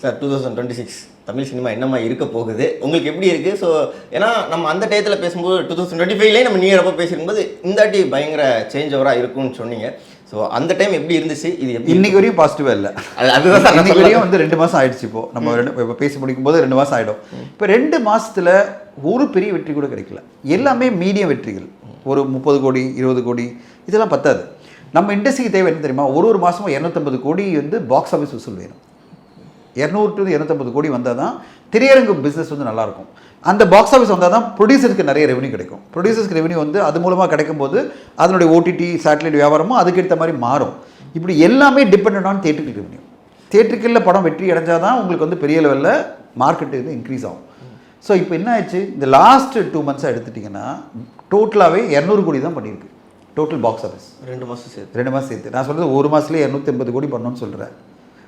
Sir 2026 Tamil cinema என்னமா இருக்க போகுது, உங்களுக்கு எப்படி இருக்குது? ஸோ ஏன்னா நம்ம அந்த டயத்தில் பேசும்போது 2025லேயே நம்ம நியூ இயர் அப்போ பேசியிருக்கும்போது இந்த வாட்டி பயங்கர சேஞ்ச் ஓவராக இருக்கும்னு சொன்னீங்க. ஸோ அந்த டைம் எப்படி இருந்துச்சு? இது எப்படி இன்னைக்கு வரையும் பாசிட்டிவாக இல்லை. அதுதான் இன்னைக்கு வரையும் வந்து 2 மாதம் ஆயிடுச்சு. இப்போது நம்ம இப்போ பேசி முடிக்கும் போது 2 மாதம் ஆகிடும். இப்போ 2 மாதத்தில் ஒரு பெரிய வெற்றி கூட கிடைக்கல. எல்லாமே மீடியம் வெற்றிகள். ஒரு 30 கோடி 20 கோடி இதெல்லாம் பத்தாது. நம்ம இண்டஸ்ட்ரிக்கு தேவை என்ன தெரியுமா? ஒரு மாதமும் 250 கோடி வந்து பாக்ஸ் ஆஃபீஸ் வசூல் வேணும். 200 to 250 கோடி வந்தால் தான் திரையரங்கு பிஸ்னஸ் வந்து நல்லாயிருக்கும். அந்த பாக்ஸ் ஆஃபீஸ் வந்தால் தான் ப்ரொடியூசருக்கு நிறைய ரெவன்யூ கிடைக்கும். ப்ரொடியூசர்ஸ்க்கு ரெவன்யூ வந்து அது மூலமாக கிடைக்கும் போது அதனுடைய ஓடிடி சேட்டலைட் வியாபாரமும் அதுக்கேற்ற மாதிரி மாறும். இப்படி எல்லாமே டிபெண்ட் ஆன் தியேட்டருக்கு ரெவன்யூ. தியேட்டருக்கில் படம் வெற்றி அடைஞ்சால் தான் உங்களுக்கு வந்து பெரிய லெவலில் மார்க்கெட்டு வந்து இன்க்ரீஸ் ஆகும். ஸோ இப்போ என்ன ஆயிடுச்சு, இந்த லாஸ்ட் 2 months எடுத்துட்டிங்கன்னா டோட்டலாகவே 200 கோடி தான் பண்ணியிருக்கு. டோட்டல் பாக்ஸ் ஆஃபீஸ் 2 மாதம் சேர்த்து 2 மாதம் சேர்த்து. நான் சொல்கிறது ஒரு மாதத்துலேயே 250 கோடி பண்ணணும்னு சொல்கிறேன்.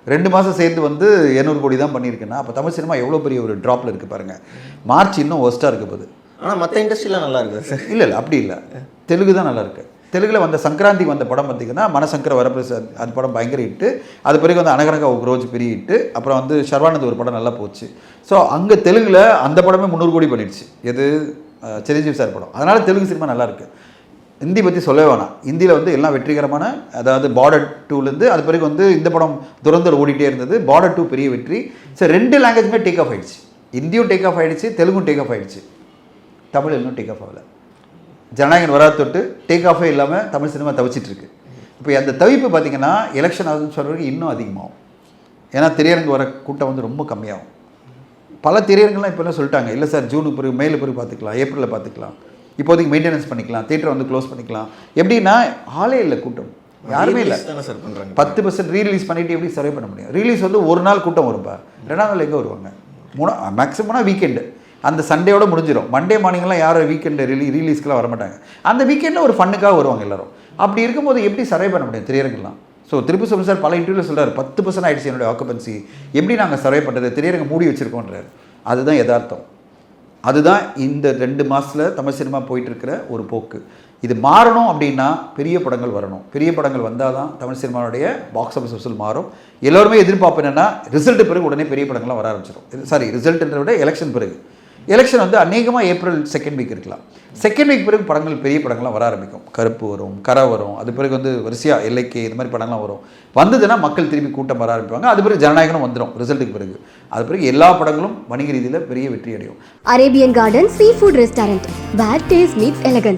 2 மாதம் சேர்த்து வந்து 200 கோடி தான் பண்ணியிருக்குன்னா அப்போ தமிழ் சினிமா எவ்வளோ பெரிய ஒரு ட்ராப்பில் இருக்குது பாருங்கள். மார்ச் இன்னும் ஒஸ்ட்டாக இருக்க போகுது. ஆனால் மற்ற இண்டஸ்ட்ரியில் நல்லா இருக்குது சார். இல்லை அப்படி இல்லை, தெலுங்கு தான் நல்லா இருக்குது. தெலுங்கில் வந்த சங்கராந்திக்கு வந்த படம் பார்த்திங்கன்னா மனசங்கர வரப்பிரசாத் அது படம் பயங்கர ஹிட்டு. அது பிறகு வந்து அனகரங்க ரோஜ் பெரிய ஹிட்டு. அப்புறம் வந்து ஷர்வானந்த் ஒரு படம் நல்லா போச்சு. ஸோ அங்கே தெலுங்கில் அந்த படமே 300 கோடி பண்ணிடுச்சு. எது சிரஞ்சீவி சார் படம். அதனால் தெலுங்கு சினிமா நல்லா இருக்குது. ஹிந்தி பற்றி சொல்லவே வேணாம். ஹிந்தியில் வந்து எல்லாம் வெற்றிகரமான, அதாவது பார்டர் 2லேருந்து அது பிறகு வந்து இந்த படம் துரந்தர் ஓடிட்டே இருந்தது. பார்டர் 2 பெரிய வெற்றி. ஸோ 2 லாங்குவேஜுமே டேக் ஆஃப் ஆகிடுச்சு. ஹிந்தியும் டேக் ஆஃப் ஆகிடுச்சு, தெலுங்கும் டேக் ஆஃப் ஆகிடுச்சு. தமிழ் இன்னும் டேக் ஆஃப் ஆகலை. ஜனநாயகன் வராது தொட்டு டேக் ஆஃபே இல்லாமல் தமிழ் சினிமா தவிச்சிட்ருக்கு. இப்போ அந்த தவிப்பு பார்த்திங்கன்னா எலெக்ஷன் ஆகுதுன்னு சொல்கிறதுக்கு இன்னும் அதிகமாகும். ஏன்னா திரையரங்கு வர கூட்டம் வந்து ரொம்ப கம்மியாகும். பல திரையரங்குலாம் இப்போ எல்லாம் சொல்லிட்டாங்க, இல்லை சார் ஜூனுக்கு பிறகு மேலே பிறகு பார்த்துக்கலாம், ஏப்ரலில் பார்த்துக்கலாம், இப்போதைக்கு மெயின்டெனன்ஸ் பண்ணிக்கலாம், தியேட்டரை வந்து க்ளோஸ் பண்ணிக்கலாம். எப்படின்னா ஆளே இல்லை, கூட்டம் யாருமே இல்லை. சார் பண்ணுறாங்க 10% ரீலீஸ் பண்ணிவிட்டு எப்படி சர்வே பண்ண முடியும்? ரிலீஸ் வந்து ஒரு நாள் கூட்டம் வரும்பா, 2ஆம் நாள் எங்கே வருவாங்க? மேக்ஸிமம்னா வீக்கெண்டு, அந்த சண்டேயோட முடிஞ்சிடும். மண்டே மார்னிங்லாம் யாரும் வீக்கெண்டு ரீலீஸ்க்கெலாம் வரமாட்டாங்க. அந்த வீக்கெண்டில் ஒரு ஃபண்ணுக்காக வருவாங்க எல்லோரும். அப்படி இருக்கும்போது எப்படி சர்வே பண்ண முடியும் திரையரங்கெல்லாம்? ஸோ திருப்பி சொல்லு சார், பல இன்டர்வியூவில் சொல்கிறார் 10% ஆகிடுச்சு என்னுடைய ஆக்குபன்சி, எப்படி நாங்கள் சர்வே பண்ணுறது, திரையரங்க மூடி வச்சுருக்கோன்றார். அதுதான் யதார்த்தம். அதுதான் இந்த 2 மாதத்தில் தமிழ் சினிமா போயிட்டுருக்கிற ஒரு போக்கு. இது மாறணும் அப்படின்னா பெரிய படங்கள் வரணும். பெரிய படங்கள் வந்தால் தான் தமிழ் சினிமாவுடைய பாக்ஸ் ஆஃபீஸ் வசூல் மாறும். எல்லோருமே எதிர்பார்ப்பு என்னென்னா ரிசல்ட்டு பிறகு உடனே பெரிய படங்கள்லாம் வர ஆரம்பிச்சிடும். சாரி, ரிசல்ட்டுன்றத விட எலெக்ஷன் பிறகு. எலெக்ஷன் வந்து அநேகமாக ஏப்ரல் 2nd வீக் இருக்கலாம். 2nd வீக் பிறகு படங்கள் பெரிய படங்கள்லாம் வர ஆரம்பிக்கும். கருப்பு வரும், கரை வரும், அது பிறகு வந்து வரிசையாக எல்லைக்கு இது மாதிரி படங்கள்லாம் வரும். வந்ததுன்னா மக்கள் திருப்பி கூட்டம் வர ஆரம்பிப்பாங்க. அது பிறகு ஜனநாயகனும் வந்துடும் ரிசல்ட்டுக்கு பிறகு. அது பிறகு எல்லா படங்களும் வணிக ரீதியில் பெரிய வெற்றி அடையும். Arabian garden seafood restaurant, where taste meets elegance.